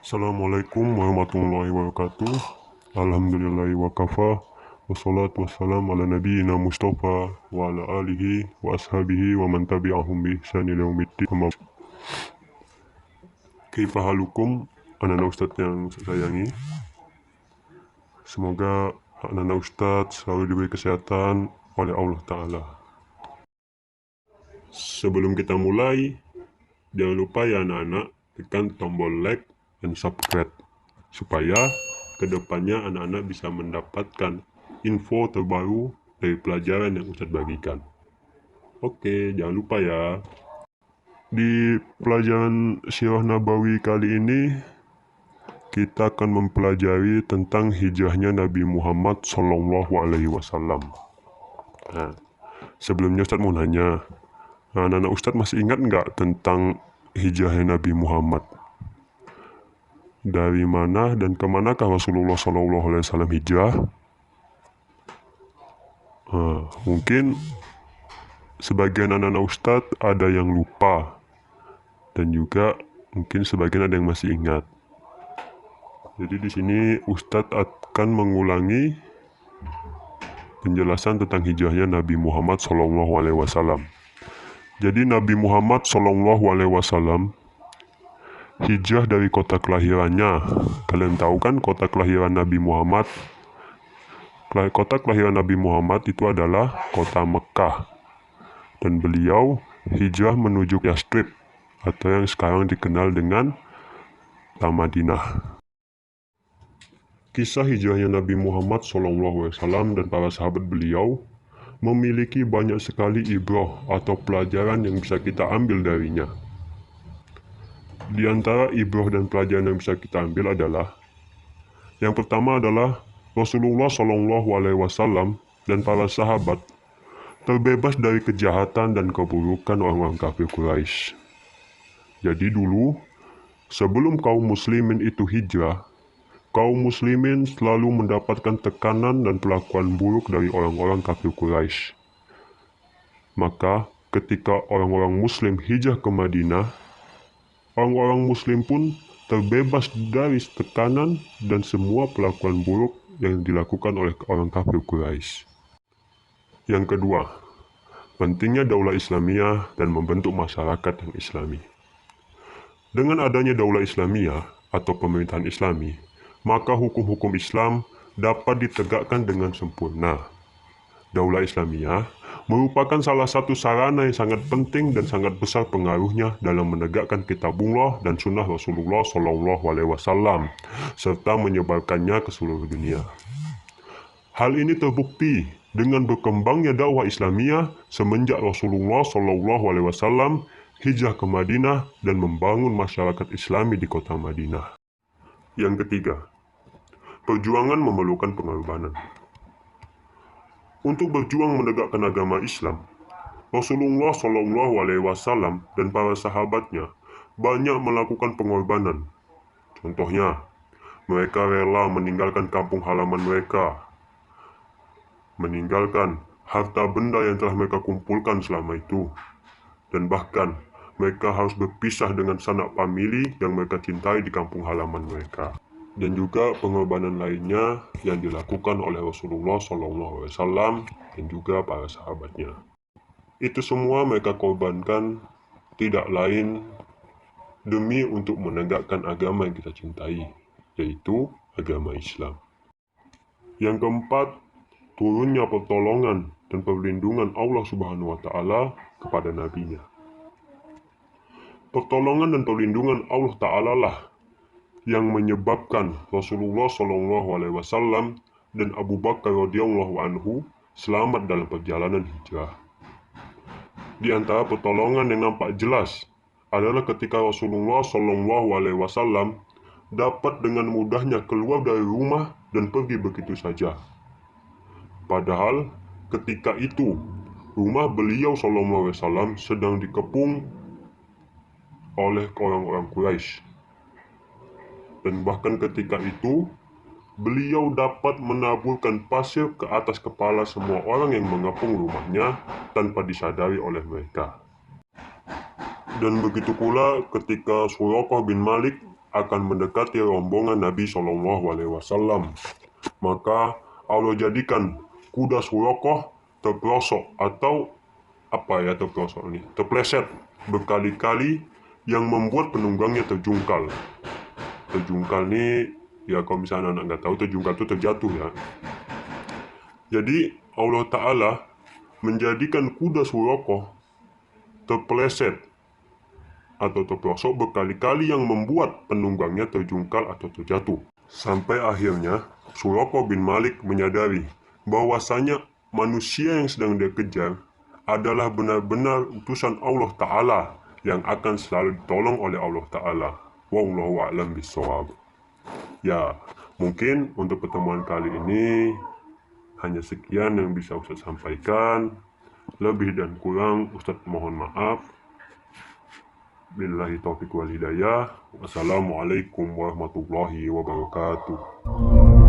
Assalamualaikum warahmatullahi wabarakatuh. Alhamdulillahi wa kafa. Wassalatu wassalamu ala nabiyyina Mustafa wa ala alihi wa ashabihi wa man tabi'ahum bi ihsan ila yaumiddin. Kaifa halukum anak-anak ustadz yang saya sayangi. Semoga anak-anak ustadz selalu diberi kesehatan oleh Allah Ta'ala. Sebelum kita mulai, jangan lupa ya anak-anak, tekan tombol like dan subscribe supaya kedepannya anak-anak bisa mendapatkan info terbaru dari pelajaran yang Ustadz bagikan. Oke, jangan lupa ya. Di pelajaran Sirah Nabawi kali ini kita akan mempelajari tentang hijrahnya Nabi Muhammad SAW. Nah, sebelumnya Ustadz mau nanya, anak-anak Ustadz masih ingat nggak tentang hijrahnya Nabi Muhammad? Dari mana dan kemanakah Rasulullah SAW hijrah? Mungkin sebagian anak-anak Ustadz ada yang lupa, dan juga mungkin sebagian ada yang masih ingat. Jadi di sini Ustadz akan mengulangi penjelasan tentang hijrahnya Nabi Muhammad SAW. Jadi Nabi Muhammad SAW hijrah dari kota kelahirannya. Kalian tahu kan kota kelahiran Nabi Muhammad? Kota kelahiran Nabi Muhammad itu adalah kota Mekah. Dan beliau hijrah menuju Yastrib, atau yang sekarang dikenal dengan Madinah. Kisah hijrahnya Nabi Muhammad SAW dan para sahabat beliau memiliki banyak sekali ibrah atau pelajaran yang bisa kita ambil darinya. Di antara ibrah dan pelajaran yang bisa kita ambil adalah, yang pertama adalah Rasulullah SAW dan para sahabat terbebas dari kejahatan dan keburukan orang-orang kafir Quraisy. Jadi dulu, sebelum kaum muslimin itu hijrah, kaum muslimin selalu mendapatkan tekanan dan perlakuan buruk dari orang-orang kafir Quraisy. Maka ketika orang-orang muslim hijrah ke Madinah, orang-orang muslim pun terbebas dari tekanan dan semua perlakuan buruk yang dilakukan oleh orang kafir Quraisy. Yang kedua, pentingnya daulah Islamiyah dan membentuk masyarakat yang Islami. Dengan adanya daulah Islamiyah atau pemerintahan Islami, maka hukum-hukum Islam dapat ditegakkan dengan sempurna. Daulah Islamiyah merupakan salah satu sarana yang sangat penting dan sangat besar pengaruhnya dalam menegakkan kitabullah dan sunnah Rasulullah SAW, serta menyebarkannya ke seluruh dunia. Hal ini terbukti dengan berkembangnya dakwah Islamiyah semenjak Rasulullah SAW hijrah ke Madinah dan membangun masyarakat Islami di kota Madinah. Yang ketiga, perjuangan memerlukan pengorbanan. Untuk berjuang menegakkan agama Islam, Rasulullah SAW dan para sahabatnya banyak melakukan pengorbanan. Contohnya, mereka rela meninggalkan kampung halaman mereka, meninggalkan harta benda yang telah mereka kumpulkan selama itu, dan bahkan mereka harus berpisah dengan sanak famili yang mereka cintai di kampung halaman mereka. Dan juga pengorbanan lainnya yang dilakukan oleh Rasulullah SAW dan juga para sahabatnya. Itu semua mereka korbankan tidak lain demi untuk menegakkan agama yang kita cintai, yaitu agama Islam. Yang keempat, turunnya pertolongan dan perlindungan Allah Subhanahu wa Ta'ala kepada Nabi-Nya. Pertolongan dan perlindungan Allah Ta'ala lah yang menyebabkan Rasulullah SAW dan Abu Bakar radhiyallahu anhu selamat dalam perjalanan hijrah. Di antara pertolongan yang nampak jelas adalah ketika Rasulullah SAW dapat dengan mudahnya keluar dari rumah dan pergi begitu saja. Padahal ketika itu rumah beliau SAW sedang dikepung oleh orang-orang Quraisy. Dan bahkan ketika itu, beliau dapat menaburkan pasir ke atas kepala semua orang yang mengepung rumahnya tanpa disadari oleh mereka. Dan begitu pula ketika Suraqah bin Malik akan mendekati rombongan Nabi SAW. Maka Allah jadikan kuda Suraqqah terperosok atau terpleset berkali-kali yang membuat penunggangnya terjungkal. Terjungkal nih ya, kalau misalnya anak nggak tahu, terjungkal itu terjatuh ya. Jadi Allah Ta'ala menjadikan kuda Suraqqah terpleset atau terperosok berkali-kali yang membuat penunggangnya terjungkal atau terjatuh. Sampai akhirnya Suraqqah bin Malik menyadari bahwasanya manusia yang sedang dia kejar adalah benar-benar utusan Allah Ta'ala yang akan selalu ditolong oleh Allah Ta'ala. Wallahu a'lam bishawab. Ya, mungkin untuk pertemuan kali ini hanya sekian yang bisa Ustaz sampaikan. Lebih dan kurang Ustaz mohon maaf. Billahi taufiq wal hidayah. Wassalamualaikum warahmatullahi wabarakatuh.